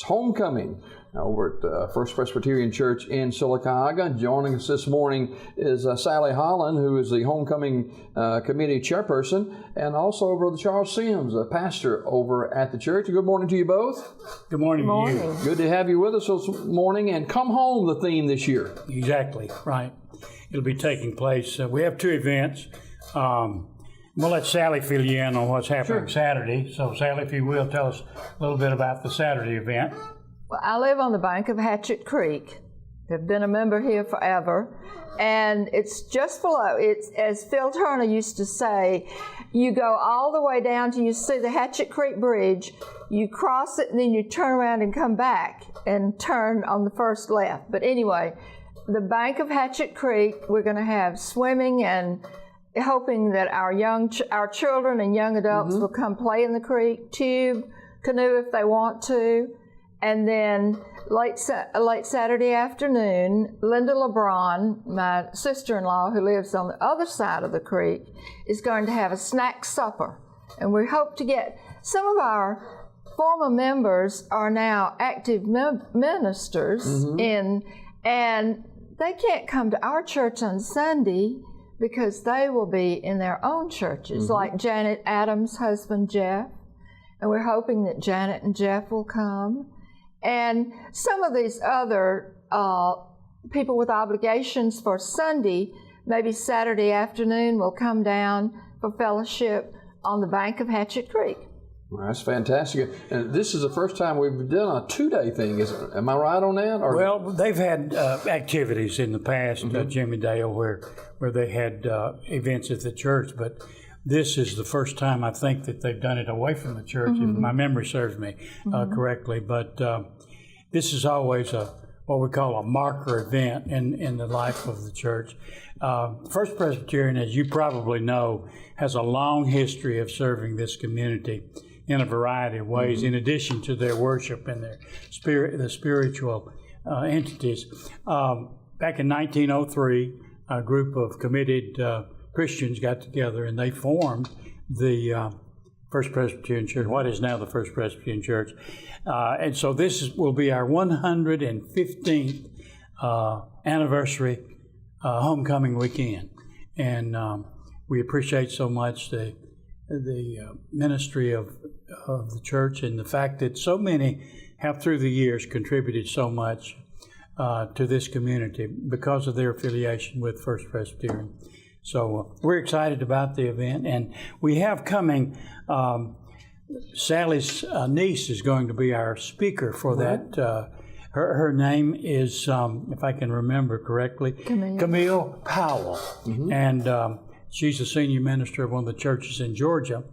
Homecoming over at First Presbyterian Church in Sylacauga. Joining us this morning is Sally Holland, who is the Homecoming Committee Chairperson, and also Brother Charles Sims, a pastor over at the church. Good morning to you both. Good morning to you. Good to have you with us this morning. And Come Home, the theme this year. Exactly, right. It'll be taking place. We have two events. We'll let Sally fill you in on what's happening Saturday. So, Sally, if you will, tell us a little bit about the Saturday event. Well, I live on the bank of Hatchet Creek. I've been a member here forever. And it's just below. It's, as Phil Turner used to say, you go all the way down till you see the Hatchet Creek Bridge. You cross it, and then you turn around and come back and turn on the first left. But anyway, the bank of Hatchet Creek, we're going to have swimming and hoping that our children and young adults will come play in the creek, tube, canoe if they want to. And then late Saturday afternoon, Linda LeBron, my sister-in-law who lives on the other side of the creek, is going to have a snack supper. And we hope to get some of our former members are now active ministers and they can't come to our church on Sunday because they will be in their own churches, like Janet Adams' husband, Jeff. And we're hoping that Janet and Jeff will come. And some of these other people with obligations for Sunday, maybe Saturday afternoon, will come down for fellowship on the bank of Hatchet Creek. Well, that's fantastic. And this is the first time we've done a two-day thing. Am I right on that? Or? Well, they've had activities in the past, Jimmy Dale, where they had events at the church, but this is the first time I think that they've done it away from the church, if my memory serves me correctly. But this is always what we call a marker event in the life of the church. First Presbyterian, as you probably know, has a long history of serving this community in a variety of ways, in addition to their worship and their the spiritual entities. Back in 1903, a group of committed Christians got together and they formed the First Presbyterian Church, what is now the First Presbyterian Church. And so this will be our 115th anniversary homecoming weekend. And we appreciate so much the ministry of the church and the fact that so many have through the years contributed so much to this community because of their affiliation with First Presbyterian. So we're excited about the event, and we have coming, Sally's niece is going to be our speaker for that. Her name is, if I can remember correctly, Camille Powell. And she's a senior minister of one of the churches in Georgia,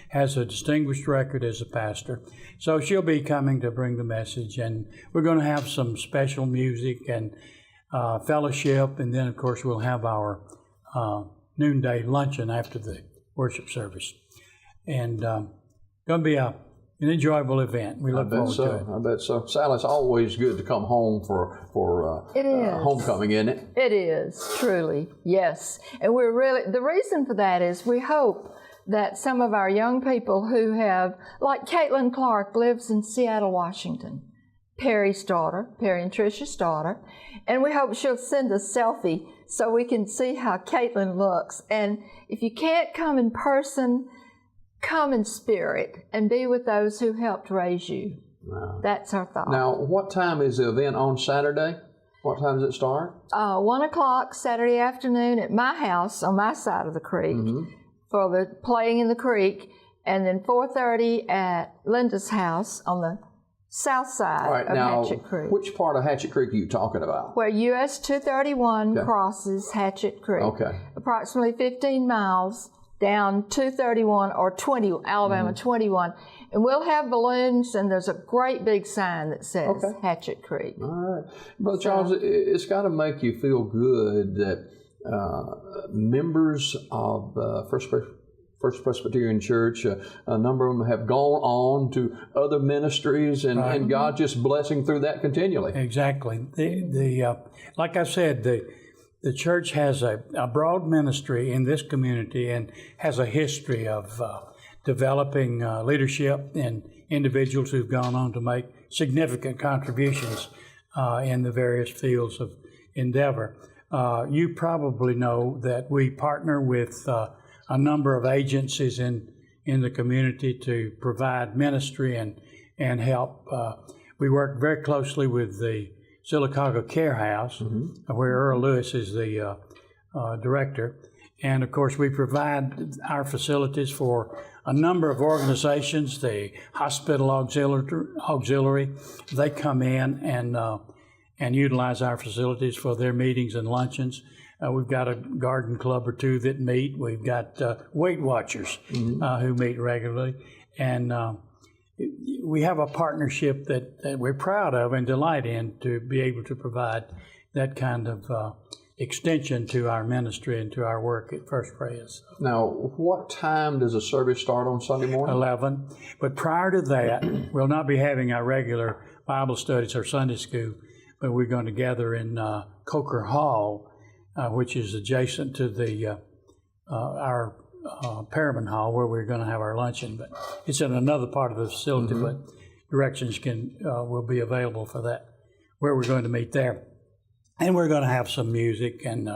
has a distinguished record as a pastor. So she'll be coming to bring the message, and we're going to have some special music and fellowship, and then, of course, we'll have our noonday luncheon after the worship service. And going to be an enjoyable event. We look forward to it. I bet so. Sally, it's always good to come home for homecoming, isn't it? It is, truly, yes. And we're really, the reason for that is we hope that some of our young people who have, like Caitlin Clark lives in Seattle, Washington, Perry's daughter, Perry and Tricia's daughter, and we hope she'll send a selfie so we can see how Caitlin looks. And if you can't come in person, come in spirit and be with those who helped raise you. Wow. That's our thought. Now, what time is the event on Saturday? What time does it start? 1 o'clock Saturday afternoon at my house on my side of the creek for the playing in the creek, and then 4:30 at Linda's house on the south side of Hatchet Creek. Which part of Hatchet Creek are you talking about? Where US 231 crosses Hatchet Creek. Okay. Approximately 15 miles down 231 or 20, Alabama 21. And we'll have balloons, and there's a great big sign that says Hatchet Creek. All right. Brother Charles, it's got to make you feel good that members of First Presbyterian Church, a number of them have gone on to other ministries, and God just blessing through that continually. Exactly. Like I said, the church has a broad ministry in this community and has a history of developing leadership in individuals who've gone on to make significant contributions in the various fields of endeavor. You probably know that we partner with a number of agencies in the community to provide ministry and help. We work very closely with the Sylacauga Care House, where Earl Lewis is the director. And of course, we provide our facilities for a number of organizations, the Hospital Auxiliary. They come in and utilize our facilities for their meetings and luncheons. We've got a garden club or two that meet. We've got Weight Watchers who meet regularly. And we have a partnership that we're proud of and delight in to be able to provide that kind of extension to our ministry and to our work at First Pres. Now, what time does the service start on Sunday morning? 11. But prior to that, we'll not be having our regular Bible studies or Sunday school, but we're going to gather in Coker Hall, which is adjacent to the our Perriman Hall, where we're going to have our luncheon. But it's in another part of the facility, but directions will be available for that, where we're going to meet there. And we're going to have some music. And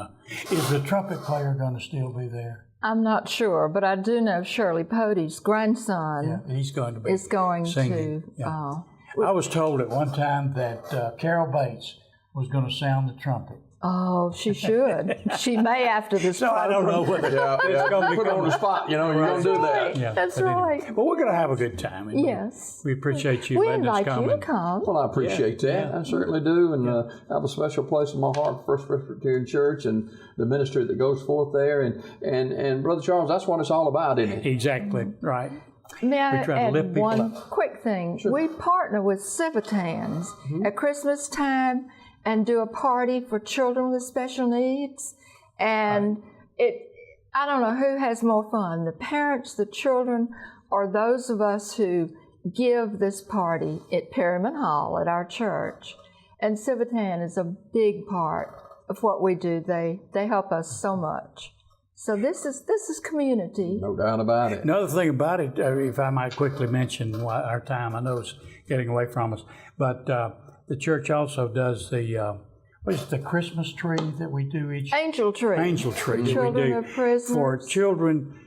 is the trumpet player going to still be there? I'm not sure, but I do know Shirley Pody's grandson he's going to be is going singing. to. Yeah. I was told at one time that Carol Bates was going to sound the trumpet. Oh, she should. She may after this So I don't know whether it's going to Put it on the spot, you're going to do that. Yeah, That's but anyway. right. Well, we're going to have a good time. Yes. We appreciate you We letting us invite come. you to come. Well, I appreciate that. Yeah. I certainly do, and have a special place in my heart for First Presbyterian Church and the ministry that goes forth there. And Brother Charles, that's what it's all about, isn't it? Exactly, right. May I try to lift add people one up. quick thing? We partner with Civitans at Christmas time and do a party for children with special needs. And I don't know who has more fun, the parents, the children, or those of us who give this party at Perriman Hall at our church. And Civitan is a big part of what we do. They help us so much. So this is community. No doubt about it. Another thing about it, if I might quickly mention our time, I know it's getting away from us, but the church also does what is the Christmas tree that we do each? Angel tree. Angel tree that Children we do of prisoners. for children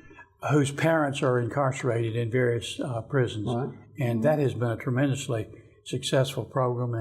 whose parents are incarcerated in various prisons. Right. And that has been a tremendously successful program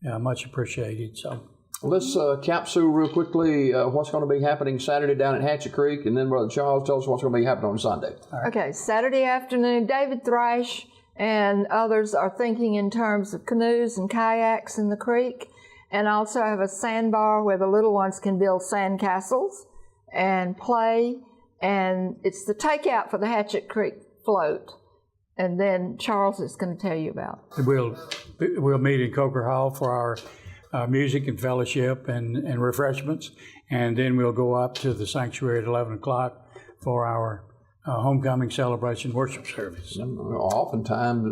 and much appreciated. So. Let's capsule real quickly what's going to be happening Saturday down at Hatchet Creek, and then Brother Charles, tell us what's going to be happening on Sunday. Right. Okay, Saturday afternoon, David Thrash and others are thinking in terms of canoes and kayaks in the creek, and also have a sandbar where the little ones can build sand castles and play, and it's the takeout for the Hatchet Creek float. And then Charles is going to tell you about. We'll meet in Coker Hall for our music and fellowship and refreshments, and then we'll go up to the sanctuary at 11 o'clock for our homecoming celebration worship service. Oftentimes,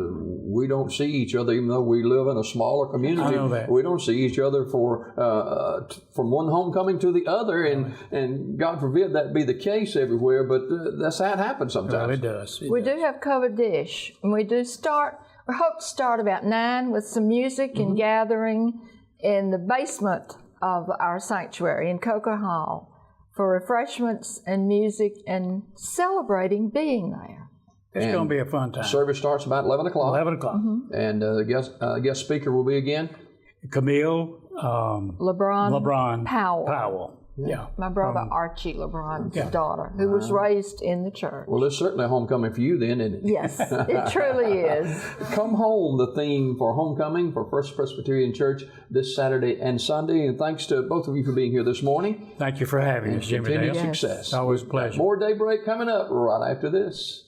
we don't see each other, even though we live in a smaller community. I know that. We don't see each other from one homecoming to the other, and God forbid that be the case everywhere, but that's how it happens sometimes. Well, it does. We do have covered dish, and we hope to start about 9 with some music and gathering in the basement of our sanctuary in Coker Hall for refreshments and music and celebrating being there. It's going to be a fun time. Service starts about 11 o'clock. 11 o'clock. And the guest speaker will be again? Camille LeBron Powell. Yeah. My brother Archie LeBron's daughter, who was raised in the church. Well, it's certainly a homecoming for you then, isn't it? Yes, it truly is. Come home, the theme for homecoming for First Presbyterian Church this Saturday and Sunday. And thanks to both of you for being here this morning. Thank you for having us, Jimmy Continued Dale. success. It's always a pleasure. More Daybreak coming up right after this.